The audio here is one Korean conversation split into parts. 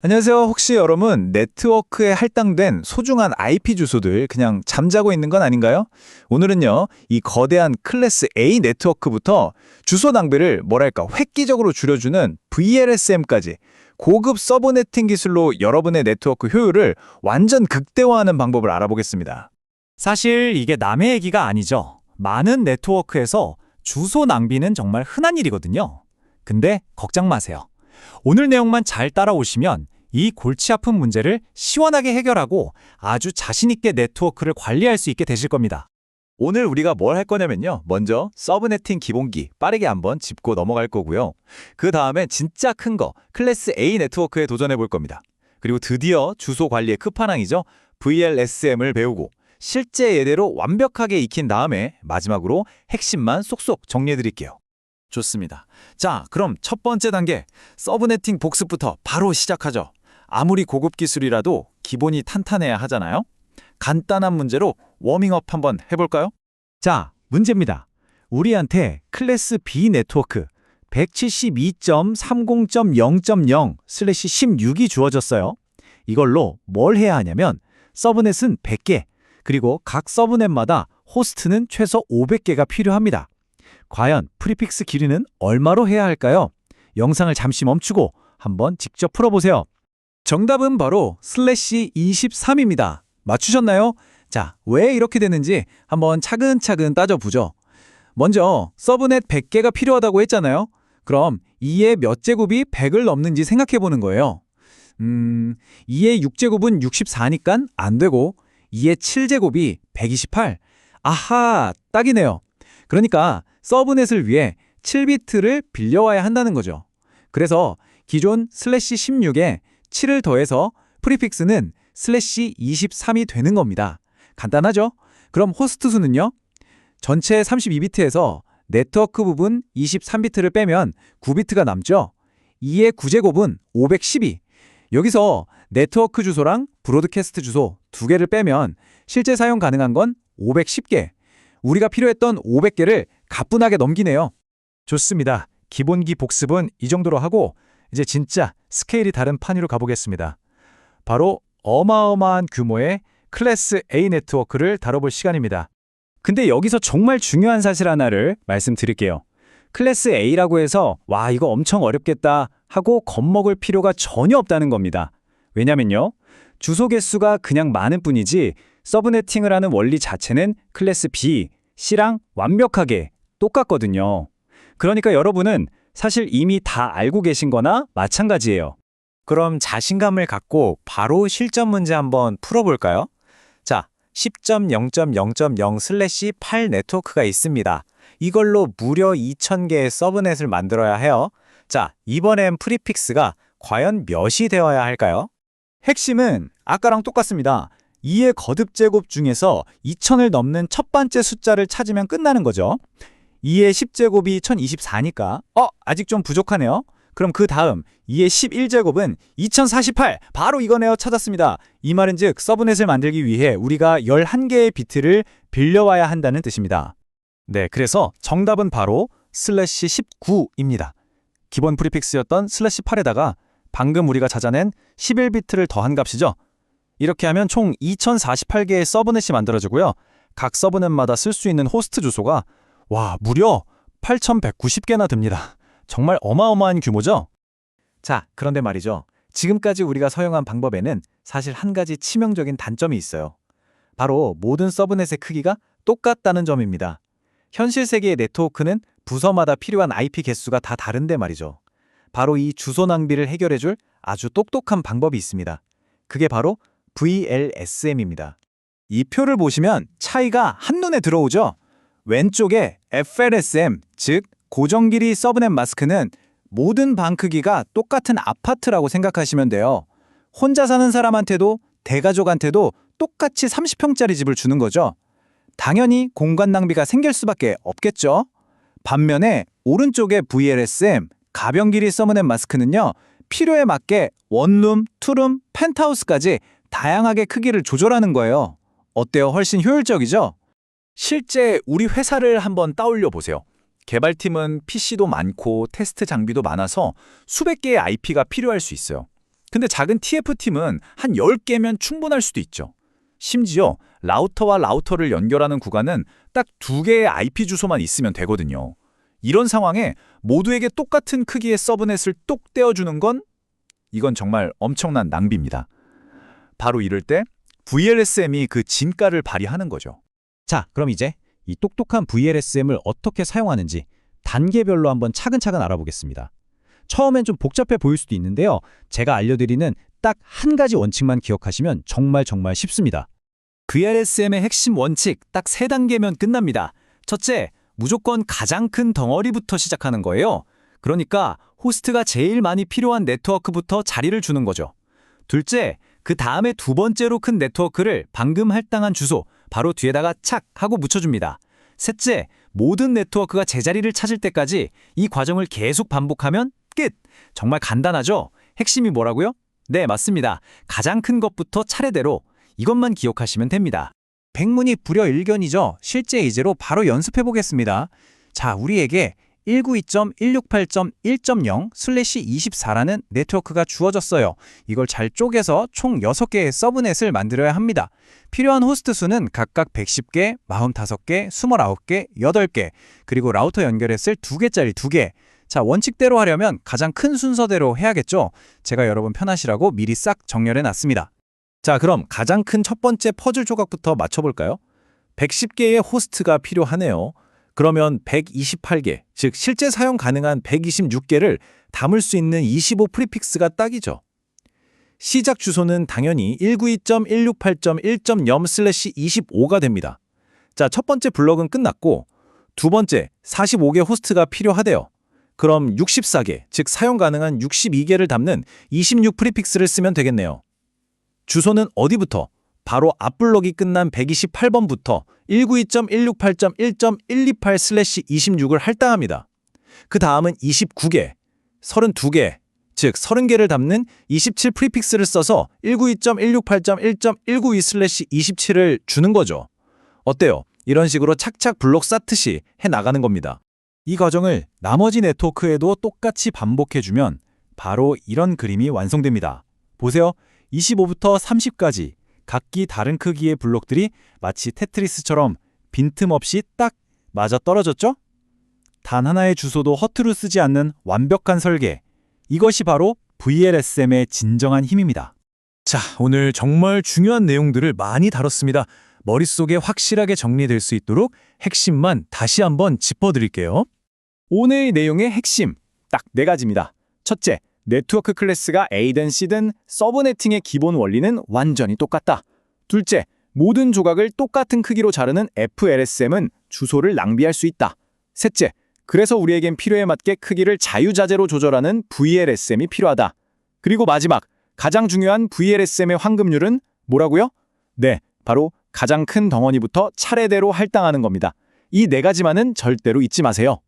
안녕하세요. 혹시 여러분 네트워크에 할당된 소중한 IP 주소들 그냥 잠자고 있는 건 아닌가요? 오늘은요, 이 거대한 클래스 A 네트워크부터 주소 낭비를 뭐랄까 획기적으로 줄여주는 VLSM까지 고급 서브네팅 기술로 여러분의 네트워크 효율을 완전 극대화하는 방법을 알아보겠습니다. 사실 이게 남의 얘기가 아니죠. 많은 네트워크에서 주소 낭비는 정말 흔한 일이거든요. 근데 걱정 마세요. 오늘 내용만 잘 따라오시면 이 골치 아픈 문제를 시원하게 해결하고 아주 자신 있게 네트워크를 관리할 수 있게 되실 겁니다. 오늘 우리가 뭘 할 거냐면요. 먼저 서브네팅 기본기 빠르게 한번 짚고 넘어갈 거고요. 그 다음에 진짜 큰 거 클래스 A 네트워크에 도전해 볼 겁니다. 그리고 드디어 주소 관리의 끝판왕이죠. VLSM을 배우고 실제 예대로 완벽하게 익힌 다음에 마지막으로 핵심만 쏙쏙 정리해 드릴게요. 좋습니다. 자, 그럼 첫 번째 단계 서브네팅 복습부터 바로 시작하죠. 아무리 고급 기술이라도 기본이 탄탄해야 하잖아요. 간단한 문제로 워밍업 한번 해볼까요? 자, 문제입니다. 우리한테 클래스 B 네트워크 172.30.0.0/16이 주어졌어요. 이걸로 뭘 해야 하냐면 서브넷은 100개, 그리고 각 서브넷마다 호스트는 최소 500개가 필요합니다. 과연 프리픽스 길이는 얼마로 해야 할까요? 영상을 잠시 멈추고 한번 직접 풀어보세요. 정답은 바로 /23입니다. 맞추셨나요? 자, 왜 이렇게 되는지 한번 차근차근 따져보죠. 먼저 서브넷 100개가 필요하다고 했잖아요. 그럼 2의 몇 제곱이 100을 넘는지 생각해 보는 거예요. 2의 6제곱은 64니까 안 되고 2의 7제곱이 128. 아하, 딱이네요. 그러니까 서브넷을 위해 7비트를 빌려와야 한다는 거죠. 그래서 기존 /16에 7을 더해서 프리픽스는 /23이 되는 겁니다. 간단하죠? 그럼 호스트 수는요? 전체 32비트에서 네트워크 부분 23비트를 빼면 9비트가 남죠? 2의 9제곱은 512. 여기서 네트워크 주소랑 브로드캐스트 주소 두 개를 빼면 실제 사용 가능한 건 510개. 우리가 필요했던 500개를 가뿐하게 넘기네요. 좋습니다. 기본기 복습은 이 정도로 하고 이제 진짜 스케일이 다른 판 위로 가보겠습니다. 바로 어마어마한 규모의 클래스 A 네트워크를 다뤄볼 시간입니다. 근데 여기서 정말 중요한 사실 하나를 말씀드릴게요. 클래스 A라고 해서 와 이거 엄청 어렵겠다 하고 겁먹을 필요가 전혀 없다는 겁니다. 왜냐면요. 주소 개수가 그냥 많을 뿐이지 서브네팅을 하는 원리 자체는 클래스 B, C랑 완벽하게 똑같거든요. 그러니까 여러분은 사실 이미 다 알고 계신 거나 마찬가지예요. 그럼 자신감을 갖고 바로 실전 문제 한번 풀어볼까요? 자, 10.0.0.0/8 네트워크가 있습니다. 이걸로 무려 2000개의 서브넷을 만들어야 해요. 자, 이번엔 프리픽스가 과연 몇이 되어야 할까요? 핵심은 아까랑 똑같습니다. 2의 거듭 제곱 중에서 2000을 넘는 첫 번째 숫자를 찾으면 끝나는 거죠. 2의 10제곱이 1024니까 아직 좀 부족하네요. 그럼 그 다음 2의 11제곱은 2048. 바로 이거네요. 찾았습니다. 이 말은즉 서브넷을 만들기 위해 우리가 11개의 비트를 빌려와야 한다는 뜻입니다. 네, 그래서 정답은 바로 /19입니다. 기본 프리픽스였던 /8에다가 방금 우리가 찾아낸 11비트를 더한 값이죠. 이렇게 하면 총 2048개의 서브넷이 만들어지고요. 각 서브넷마다 쓸 수 있는 호스트 주소가 무려 8190개나 됩니다. 정말 어마어마한 규모죠? 자, 그런데 말이죠. 지금까지 우리가 사용한 방법에는 사실 한 가지 치명적인 단점이 있어요. 바로 모든 서브넷의 크기가 똑같다는 점입니다. 현실 세계의 네트워크는 부서마다 필요한 IP 개수가 다 다른데 말이죠. 바로 이 주소 낭비를 해결해줄 아주 똑똑한 방법이 있습니다. 그게 바로 VLSM입니다. 이 표를 보시면 차이가 한눈에 들어오죠? 왼쪽에 FLSM, 즉 고정 길이 서브넷 마스크는 모든 방 크기가 똑같은 아파트라고 생각하시면 돼요. 혼자 사는 사람한테도 대가족한테도 똑같이 30평짜리 집을 주는 거죠. 당연히 공간 낭비가 생길 수밖에 없겠죠. 반면에 오른쪽에 VLSM, 가변 길이 서브넷 마스크는요. 필요에 맞게 원룸, 투룸, 펜트하우스까지 다양하게 크기를 조절하는 거예요. 어때요? 훨씬 효율적이죠? 실제 우리 회사를 한번 따올려 보세요. 개발팀은 PC도 많고 테스트 장비도 많아서 수백 개의 IP가 필요할 수 있어요. 근데 작은 TF팀은 한 10개면 충분할 수도 있죠. 심지어 라우터와 라우터를 연결하는 구간은 딱 2개의 IP 주소만 있으면 되거든요. 이런 상황에 모두에게 똑같은 크기의 서브넷을 똑 떼어주는 건 이건 정말 엄청난 낭비입니다. 바로 이럴 때 VLSM이 그 진가를 발휘하는 거죠. 자, 그럼 이제 이 똑똑한 VLSM을 어떻게 사용하는지 단계별로 한번 차근차근 알아보겠습니다. 처음엔 좀 복잡해 보일 수도 있는데요. 제가 알려드리는 딱 한 가지 원칙만 기억하시면 정말 쉽습니다. VLSM의 핵심 원칙 딱 3단계면 끝납니다. 첫째, 무조건 가장 큰 덩어리부터 시작하는 거예요. 그러니까 호스트가 제일 많이 필요한 네트워크부터 자리를 주는 거죠. 둘째, 그 다음에 2번째로 큰 네트워크를 방금 할당한 주소 바로 뒤에다가 착 하고 묻혀줍니다. 셋째, 모든 네트워크가 제자리를 찾을 때까지 이 과정을 계속 반복하면 끝! 정말 간단하죠? 핵심이 뭐라고요? 네, 맞습니다. 가장 큰 것부터 차례대로 이것만 기억하시면 됩니다. 백문이 불여일견이죠. 실제 예제로 바로 연습해 보겠습니다. 자, 우리에게 192.168.1.0/24라는 네트워크가 주어졌어요. 이걸 잘 쪼개서 총 6개의 서브넷을 만들어야 합니다. 필요한 호스트 수는 각각 110개, 45개, 29개, 8개, 그리고 라우터 연결했을 2개짜리 2개. 자, 원칙대로 하려면 가장 큰 순서대로 해야겠죠? 제가 여러분 편하시라고 미리 싹 정렬해 놨습니다. 자, 그럼 가장 큰 첫 번째 퍼즐 조각부터 맞춰볼까요? 110개의 호스트가 필요하네요. 그러면 128개, 즉 실제 사용 가능한 126개를 담을 수 있는 25 프리픽스가 딱이죠. 시작 주소는 당연히 192.168.1.0/25가 됩니다. 자, 첫 번째 블럭은 끝났고 두 번째 45개 호스트가 필요하대요. 그럼 64개, 즉 사용 가능한 62개를 담는 26 프리픽스를 쓰면 되겠네요. 주소는 어디부터? 바로 앞 블럭이 끝난 128번부터 192.168.1.128/26을 할당합니다. 그 다음은 29개, 32개, 즉 30개를 담는 27 프리픽스를 써서 192.168.1.192/27을 주는 거죠. 어때요? 이런 식으로 착착 블록 쌓듯이 해나가는 겁니다. 이 과정을 나머지 네트워크에도 똑같이 반복해주면 바로 이런 그림이 완성됩니다. 보세요. 25부터 30까지 각기 다른 크기의 블록들이 마치 테트리스처럼 빈틈없이 딱 맞아 떨어졌죠? 단 하나의 주소도 허투루 쓰지 않는 완벽한 설계. 이것이 바로 VLSM의 진정한 힘입니다. 자, 오늘 정말 중요한 내용들을 많이 다뤘습니다. 머릿속에 확실하게 정리될 수 있도록 핵심만 다시 한번 짚어드릴게요. 오늘의 내용의 핵심 딱 4가지입니다. 첫째, 네트워크 클래스가 A든 C든 서브네팅의 기본 원리는 완전히 똑같다. 둘째, 모든 조각을 똑같은 크기로 자르는 FLSM은 주소를 낭비할 수 있다. 셋째, 그래서 우리에겐 필요에 맞게 크기를 자유자재로 조절하는 VLSM이 필요하다. 그리고 마지막, 가장 중요한 VLSM의 황금률은 뭐라고요? 네, 바로 가장 큰 덩어리부터 차례대로 할당하는 겁니다. 이 4가지만은 절대로 잊지 마세요.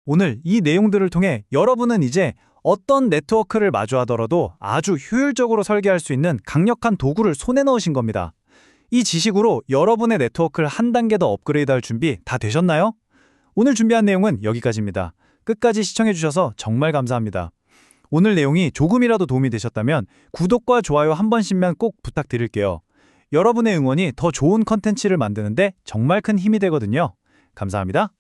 오늘 이 내용들을 통해 여러분은 이제 어떤 네트워크를 마주하더라도 아주 효율적으로 설계할 수 있는 강력한 도구를 손에 넣으신 겁니다. 이 지식으로 여러분의 네트워크를 한 단계 더 업그레이드할 준비 다 되셨나요? 오늘 준비한 내용은 여기까지입니다. 끝까지 시청해주셔서 정말 감사합니다. 오늘 내용이 조금이라도 도움이 되셨다면 구독과 좋아요 한 번씩만 꼭 부탁드릴게요. 여러분의 응원이 더 좋은 컨텐츠를 만드는데 정말 큰 힘이 되거든요. 감사합니다.